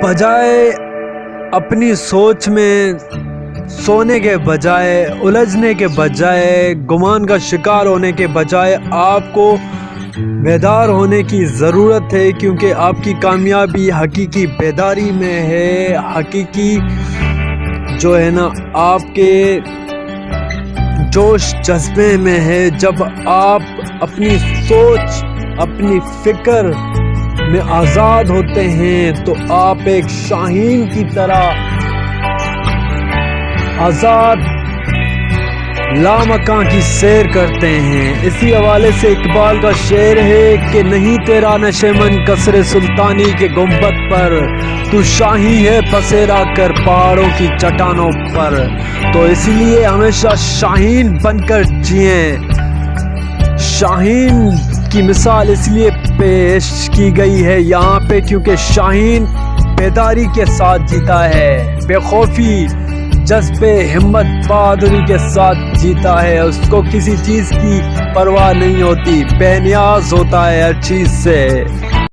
بجائے اپنی سوچ میں سونے کے بجائے، الجھنے کے بجائے، گمان کا شکار ہونے کے بجائے آپ کو بیدار ہونے کی ضرورت ہے، کیونکہ آپ کی کامیابی حقیقی بیداری میں ہے، حقیقی جو ہے نا آپ کے جوش جذبے میں ہے۔ جب آپ اپنی سوچ، اپنی فکر میں آزاد ہوتے ہیں تو آپ ایک شاہین کی طرح آزاد لامکاں کی سیر کرتے ہیں۔ اسی حوالے سے اقبال کا شعر ہے کہ نہیں تیرا نشیمن قصر سلطانی کے گنبد پر، تو شاہی ہے پسیرا کر پہاڑوں کی چٹانوں پر۔ تو اسی لیے ہمیشہ شاہین بن کر جئیں۔ شاہین کی مثال اس لیے پیش کی گئی ہے یہاں پہ کیونکہ شاہین بیداری کے ساتھ جیتا ہے، بے خوفی، جذبے، ہمت، بہادری کے ساتھ جیتا ہے۔ اس کو کسی چیز کی پرواہ نہیں ہوتی، بے نیاز ہوتا ہے ہر چیز سے۔